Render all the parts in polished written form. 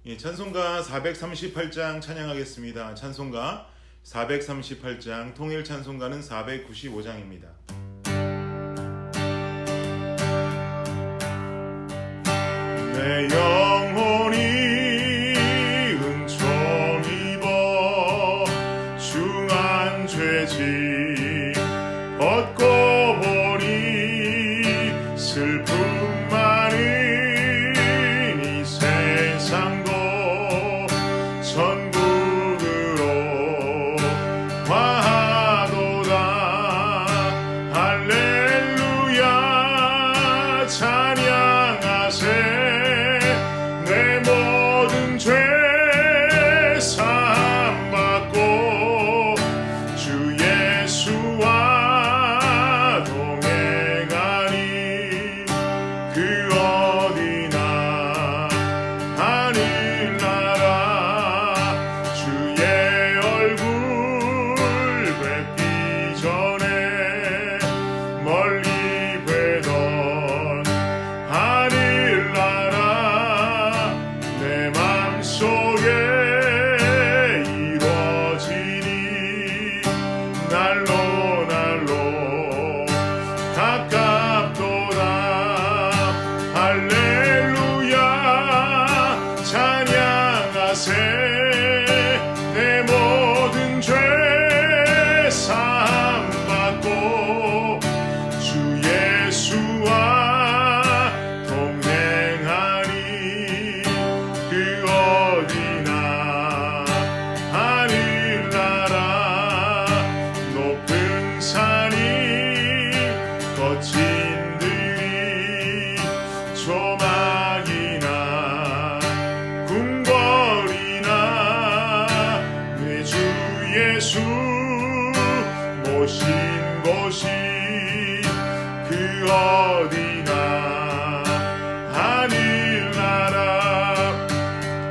찬송가 438장 찬양하겠습니다. 찬송가 438장, 통일 찬송가는 495장입니다. 내 영혼이 은총 입어 중한 죄짐 벗고 보니 슬픔 많은 이 세상도 천국으로 화하도다. 할렐루야 찬양하세. 내 모든 죄 사함받고 주 예수와 동행하니 그 어디나 하늘나라 주의 얼굴 뵙기 전에 멀리 뵈던 하늘나라 내 맘속에 이루어지니 날로 날로 가깝도다. 할렐루야 찬양하세. 내 모든 죄 사함받고 주 예수와 동행하니 그 어디나 하늘나라 높은 산이 거친 들이 조막이나 궁궐이나 내 주 예수 모신 곳이 그 어디나 하늘나라.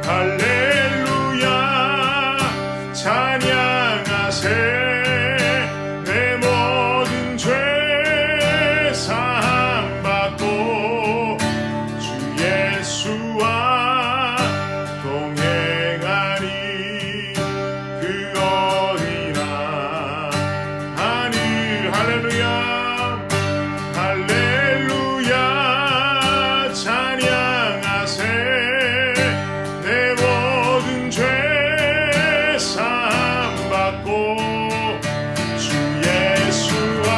할렐루야 찬양하세. 내 모든 죄 사함받고 주 예수와 동행하니 그 어디나 하늘. 할렐루야 할렐루야 찬양하세. 내 모든 죄 사함받고 주 예수와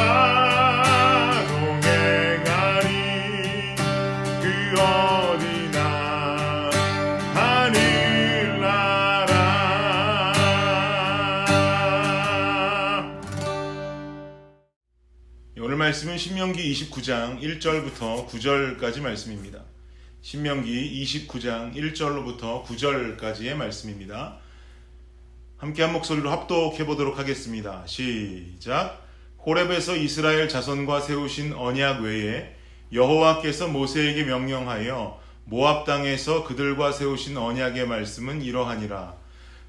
동행하니 그 어디나 하늘나라. 오늘 말씀은 신명기 29장 1절부터 9절까지 말씀입니다. 신명기 29장 1절로부터 9절까지의 말씀입니다. 함께 한 목소리로 합독해 보도록 하겠습니다. 시작. 호렙에서 이스라엘 자손과 세우신 언약 외에 여호와께서 모세에게 명령하여 모압 땅에서 그들과 세우신 언약의 말씀은 이러하니라.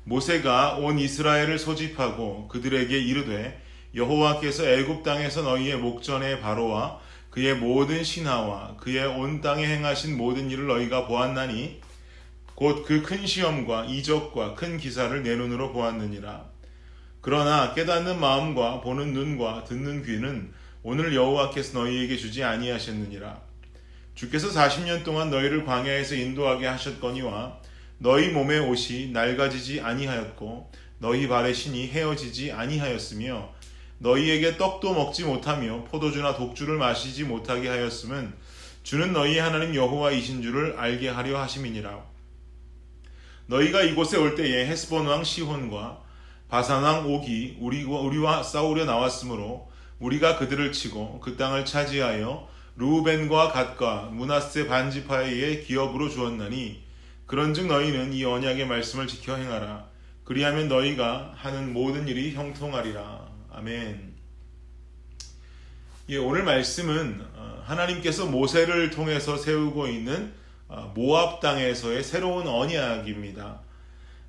모세가 온 이스라엘을 소집하고 그들에게 이르되 여호와께서 애굽 땅에서 너희의 목전에 바로와 그의 모든 신하와 그의 온 땅에 행하신 모든 일을 너희가 보았나니 곧 그 큰 시험과 이적과 큰 기사를 내 눈으로 보았느니라. 그러나 깨닫는 마음과 보는 눈과 듣는 귀는 오늘 여호와께서 너희에게 주지 아니하셨느니라. 주께서 40년 동안 너희를 광야에서 인도하게 하셨거니와 너희 몸의 옷이 낡아지지 아니하였고 너희 발의 신이 헤어지지 아니하였으며 너희에게 떡도 먹지 못하며 포도주나 독주를 마시지 못하게 하였음은 주는 너희의 하나님 여호와이신 줄을 알게 하려 하심이니라. 너희가 이곳에 올 때에 헤스본 왕 시혼과 바산 왕 옥이 우리와 싸우려 나왔으므로 우리가 그들을 치고 그 땅을 차지하여 르우벤과 갓과 므낫세 반지파에 기업으로 주었나니 그런즉 너희는 이 언약의 말씀을 지켜 행하라. 그리하면 너희가 하는 모든 일이 형통하리라. 아멘. 오늘 말씀은 하나님께서 모세를 통해서 세우고 있는 모압 땅에서의 새로운 언약입니다.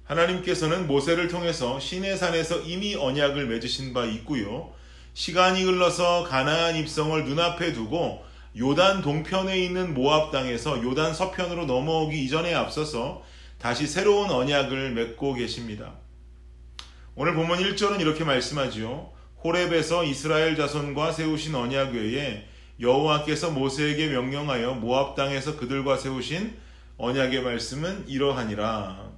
하나님께서는 모세를 통해서 시내산에서 이미 언약을 맺으신 바 있고요. 시간이 흘러서 가나안 입성을 눈앞에 두고 요단 동편에 있는 모압 땅에서 요단 서편으로 넘어오기 이전에 앞서서 다시 새로운 언약을 맺고 계십니다. 오늘 본문 1절은 이렇게 말씀하지요. 호렙에서 이스라엘 자손과 세우신 언약 외에 여호와께서 모세에게 명령하여 모압 땅에서 그들과 세우신 언약의 말씀은 이러하니라.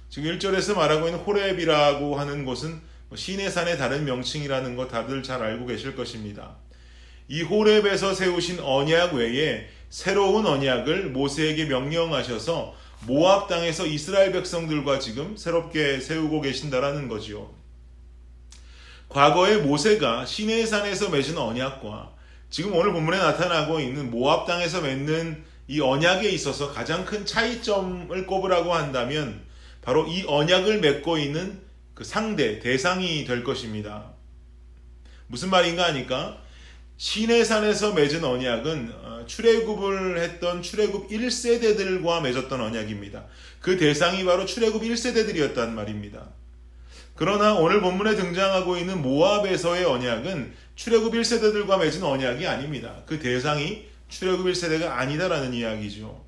지금 1절에서 말하고 있는 호렙이라고 하는 곳은 시내산의 다른 명칭이라는 거 다들 잘 알고 계실 것입니다. 이 호렙에서 세우신 언약 외에 새로운 언약을 모세에게 명령하셔서 모압 땅에서 이스라엘 백성들과 지금 새롭게 세우고 계신다라는 거지요. 과거에 모세가 시내산에서 맺은 언약과 지금 오늘 본문에 나타나고 있는 모압 땅에서 맺는 이 언약에 있어서 가장 큰 차이점을 꼽으라고 한다면 바로 이 언약을 맺고 있는 그 상대, 대상이 될 것입니다. 무슨 말인가 하니까 시내산에서 맺은 언약은 출애굽을 했던 출애굽 1세대들과 맺었던 언약입니다. 그 대상이 바로 출애굽 1세대들이었단 말입니다. 그러나 오늘 본문에 등장하고 있는 모압에서의 언약은 출애굽 1세대들과 맺은 언약이 아닙니다. 그 대상이 출애굽 1세대가 아니다라는 이야기죠.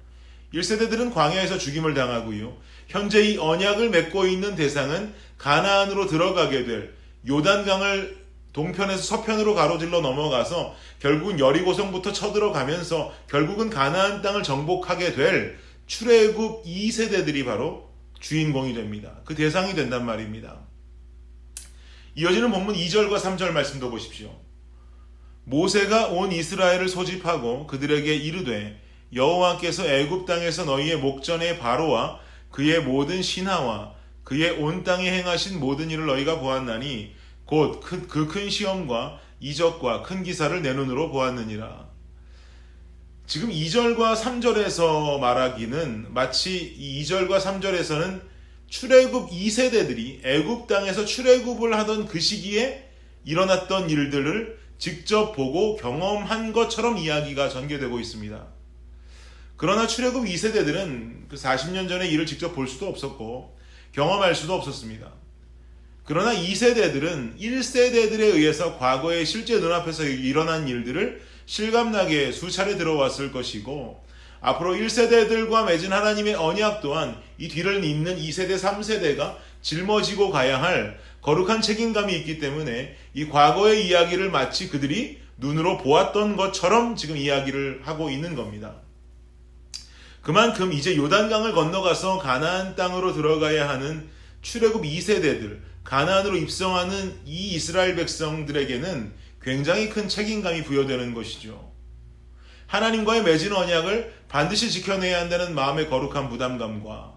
1세대들은 광야에서 죽임을 당하고요. 현재 이 언약을 맺고 있는 대상은 가나안으로 들어가게 될 요단강을 동편에서 서편으로 가로질러 넘어가서 결국은 여리고성부터 쳐들어가면서 결국은 가나안 땅을 정복하게 될 출애굽 2세대들이 바로 주인공이 됩니다. 그 대상이 된단 말입니다. 이어지는 본문 2절과 3절 말씀도 보십시오. 모세가 온 이스라엘을 소집하고 그들에게 이르되 여호와께서 애굽 땅에서 너희의 목전에 바로와 그의 모든 신하와 그의 온 땅에 행하신 모든 일을 너희가 보았나니 곧 그 큰 시험과 이적과 큰 기사를 내 눈으로 보았느니라. 지금 2절과 3절에서 말하기는 마치 2절과 3절에서는 출애굽 2세대들이 애굽 땅에서 출애굽을 하던 그 시기에 일어났던 일들을 직접 보고 경험한 것처럼 이야기가 전개되고 있습니다. 그러나 출애굽 2세대들은 그 40년 전의 일을 직접 볼 수도 없었고 경험할 수도 없었습니다. 그러나 2세대들은 1세대들에 의해서 과거에 실제 눈앞에서 일어난 일들을 실감나게 수차례 들어왔을 것이고 앞으로 1세대들과 맺은 하나님의 언약 또한 이 뒤를 잇는 2세대, 3세대가 짊어지고 가야 할 거룩한 책임감이 있기 때문에 이 과거의 이야기를 마치 그들이 눈으로 보았던 것처럼 지금 이야기를 하고 있는 겁니다. 그만큼 이제 요단강을 건너가서 가나안 땅으로 들어가야 하는 출애굽 2세대들, 가나안으로 입성하는 이 이스라엘 백성들에게는 굉장히 큰 책임감이 부여되는 것이죠. 하나님과의 맺은 언약을 반드시 지켜내야 한다는 마음의 거룩한 부담감과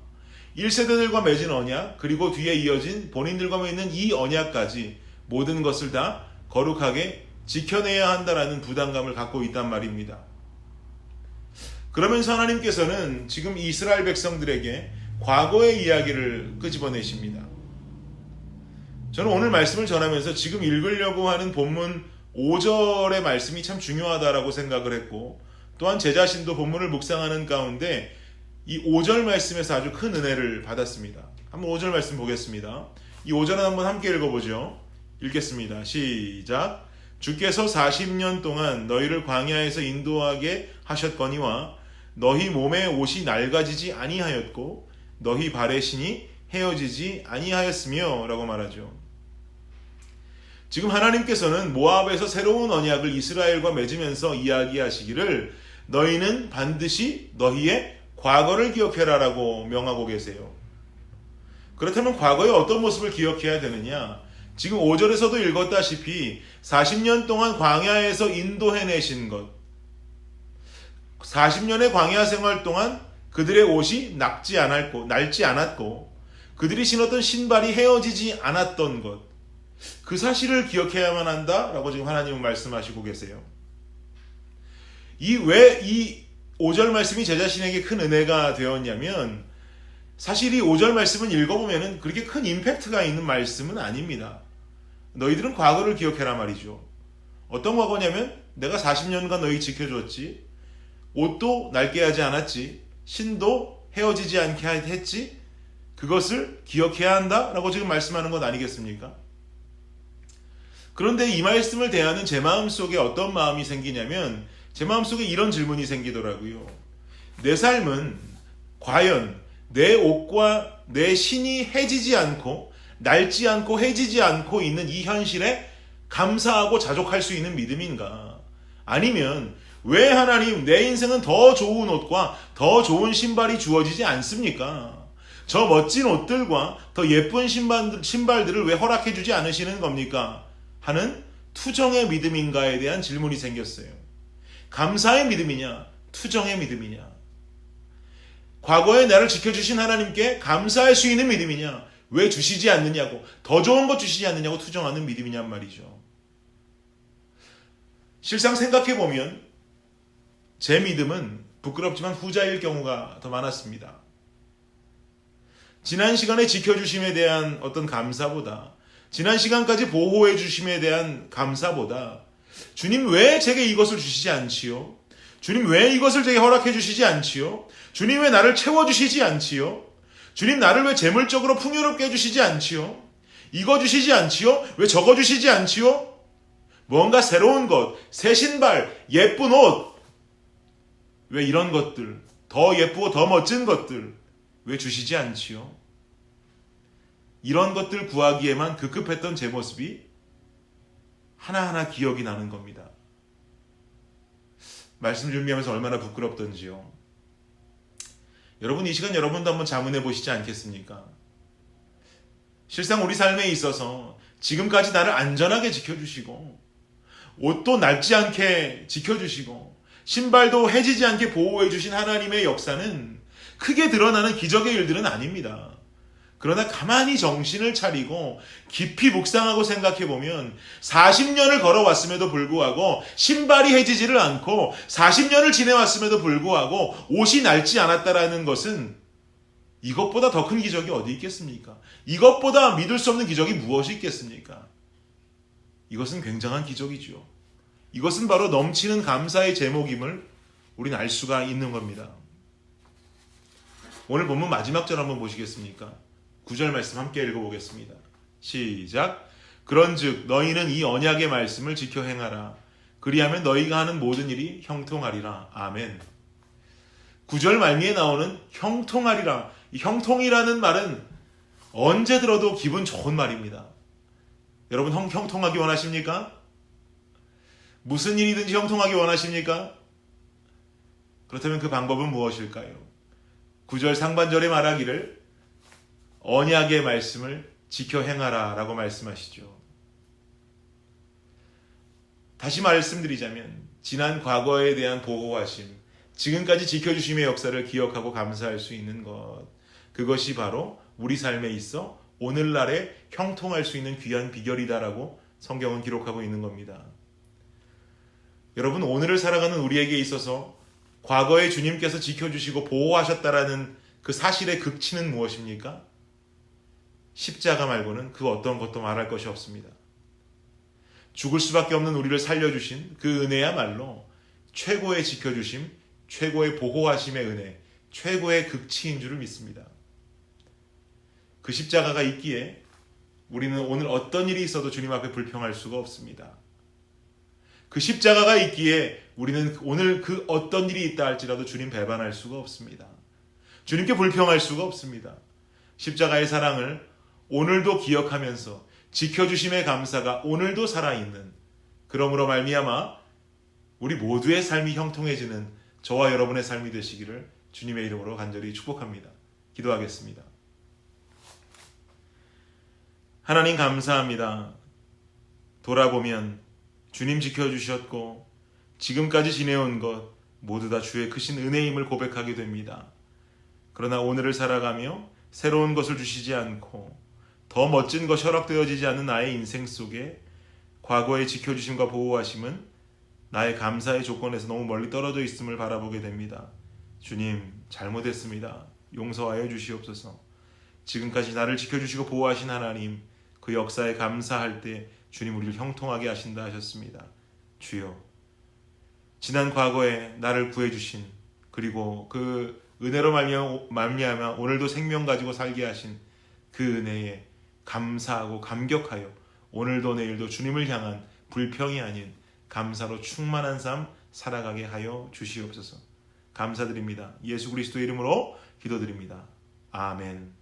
1세대들과 맺은 언약, 그리고 뒤에 이어진 본인들과 맺는 이 언약까지 모든 것을 다 거룩하게 지켜내야 한다는 부담감을 갖고 있단 말입니다. 그러면서 하나님께서는 지금 이스라엘 백성들에게 과거의 이야기를 끄집어내십니다. 저는 오늘 말씀을 전하면서 지금 읽으려고 하는 본문 5절의 말씀이 참 중요하다라고 생각을 했고 또한 제 자신도 본문을 묵상하는 가운데 이 5절 말씀에서 아주 큰 은혜를 받았습니다. 한번 5절 말씀 보겠습니다. 이 5절은 한번 함께 읽어보죠. 읽겠습니다. 시작. 주께서 40년 동안 너희를 광야에서 인도하게 하셨거니와 너희 몸의 옷이 낡아지지 아니하였고 너희 발의 신이 헤어지지 아니하였으며 라고 말하죠. 지금 하나님께서는 모압에서 새로운 언약을 이스라엘과 맺으면서 이야기하시기를 너희는 반드시 너희의 과거를 기억해라 라고 명하고 계세요. 그렇다면 과거의 어떤 모습을 기억해야 되느냐? 지금 5절에서도 읽었다시피 40년 동안 광야에서 인도해내신 것, 40년의 광야 생활 동안 그들의 옷이 낡지 않았고 그들이 신었던 신발이 헤어지지 않았던 것, 그 사실을 기억해야만 한다라고 지금 하나님은 말씀하시고 계세요. 왜 이 5절 말씀이 제 자신에게 큰 은혜가 되었냐면 사실 이 5절 말씀은 읽어보면 그렇게 큰 임팩트가 있는 말씀은 아닙니다. 너희들은 과거를 기억해라 말이죠. 어떤 과거냐면 내가 40년간 너희 지켜줬지, 옷도 낡게 하지 않았지, 신도 헤어지지 않게 했지, 그것을 기억해야 한다라고 지금 말씀하는 것 아니겠습니까? 그런데 이 말씀을 대하는 제 마음속에 어떤 마음이 생기냐면 제 마음속에 이런 질문이 생기더라고요. 내 삶은 과연 내 옷과 내 신이 해지지 않고 낡지 않고 해지지 않고 있는 이 현실에 감사하고 자족할 수 있는 믿음인가? 아니면 왜 하나님 내 인생은 더 좋은 옷과 더 좋은 신발이 주어지지 않습니까? 저 멋진 옷들과 더 예쁜 신발들을 왜 허락해 주지 않으시는 겁니까? 하는 투정의 믿음인가에 대한 질문이 생겼어요. 감사의 믿음이냐? 투정의 믿음이냐? 과거에 나를 지켜주신 하나님께 감사할 수 있는 믿음이냐? 왜 주시지 않느냐고, 더 좋은 것 주시지 않느냐고 투정하는 믿음이냔 말이죠. 실상 생각해보면 제 믿음은 부끄럽지만 후자일 경우가 더 많았습니다. 지난 시간에 지켜주심에 대한 어떤 감사보다, 지난 시간까지 보호해 주심에 대한 감사보다, 주님 왜 제게 이것을 주시지 않지요? 주님 왜 이것을 제게 허락해 주시지 않지요? 주님 왜 나를 채워주시지 않지요? 주님 나를 왜 재물적으로 풍요롭게 해주시지 않지요? 이거 주시지 않지요? 왜 저거 주시지 않지요? 뭔가 새로운 것, 새 신발, 예쁜 옷, 왜 이런 것들, 더 예쁘고 더 멋진 것들 왜 주시지 않지요? 이런 것들 구하기에만 급급했던 제 모습이 하나하나 기억이 나는 겁니다. 말씀 준비하면서 얼마나 부끄럽던지요. 여러분, 이 시간 여러분도 한번 자문해 보시지 않겠습니까? 실상 우리 삶에 있어서 지금까지 나를 안전하게 지켜주시고, 옷도 낡지 않게 지켜주시고, 신발도 해지지 않게 보호해 주신 하나님의 역사는 크게 드러나는 기적의 일들은 아닙니다. 그러나 가만히 정신을 차리고 깊이 묵상하고 생각해보면 40년을 걸어왔음에도 불구하고 신발이 해지지를 않고 40년을 지내왔음에도 불구하고 옷이 낡지 않았다라는 것은 이것보다 더 큰 기적이 어디 있겠습니까? 이것보다 믿을 수 없는 기적이 무엇이 있겠습니까? 이것은 굉장한 기적이죠. 이것은 바로 넘치는 감사의 제목임을 우리는 알 수가 있는 겁니다. 오늘 본문 마지막 절 한번 보시겠습니까? 9절 말씀 함께 읽어보겠습니다. 시작. 그런즉 너희는 이 언약의 말씀을 지켜 행하라. 그리하면 너희가 하는 모든 일이 형통하리라. 아멘. 9절 말미에 나오는 형통하리라. 이 형통이라는 말은 언제 들어도 기분 좋은 말입니다. 여러분 형통하기 원하십니까? 무슨 일이든지 형통하기 원하십니까? 그렇다면 그 방법은 무엇일까요? 9절 상반절에 말하기를 언약의 말씀을 지켜 행하라 라고 말씀하시죠. 다시 말씀드리자면 지난 과거에 대한 보호하심, 지금까지 지켜주심의 역사를 기억하고 감사할 수 있는 것, 그것이 바로 우리 삶에 있어 오늘날에 형통할 수 있는 귀한 비결이다라고 성경은 기록하고 있는 겁니다. 여러분, 오늘을 살아가는 우리에게 있어서 과거에 주님께서 지켜주시고 보호하셨다라는 그 사실의 극치는 무엇입니까? 십자가 말고는 그 어떤 것도 말할 것이 없습니다. 죽을 수밖에 없는 우리를 살려주신 그 은혜야말로 최고의 지켜주심, 최고의 보호하심의 은혜, 최고의 극치인 줄을 믿습니다. 그 십자가가 있기에 우리는 오늘 어떤 일이 있어도 주님 앞에 불평할 수가 없습니다. 그 십자가가 있기에 우리는 오늘 그 어떤 일이 있다 할지라도 주님 배반할 수가 없습니다. 주님께 불평할 수가 없습니다. 십자가의 사랑을 오늘도 기억하면서 지켜주심의 감사가 오늘도 살아있는, 그러므로 말미암아 우리 모두의 삶이 형통해지는 저와 여러분의 삶이 되시기를 주님의 이름으로 간절히 축복합니다. 기도하겠습니다. 하나님 감사합니다. 돌아보면 주님 지켜주셨고 지금까지 지내온 것 모두 다 주의 크신 은혜임을 고백하게 됩니다. 그러나 오늘을 살아가며 새로운 것을 주시지 않고 더 멋진 것이 허락되어지지 않는 나의 인생 속에 과거의 지켜주심과 보호하심은 나의 감사의 조건에서 너무 멀리 떨어져 있음을 바라보게 됩니다. 주님, 잘못했습니다. 용서하여 주시옵소서. 지금까지 나를 지켜주시고 보호하신 하나님, 그 역사에 감사할 때 주님 우리를 형통하게 하신다 하셨습니다. 주여, 지난 과거에 나를 구해주신, 그리고 그 은혜로 말미암아 오늘도 생명 가지고 살게 하신 그 은혜에 감사하고 감격하여 오늘도 내일도 주님을 향한 불평이 아닌 감사로 충만한 삶 살아가게 하여 주시옵소서. 감사드립니다. 예수 그리스도의 이름으로 기도드립니다. 아멘.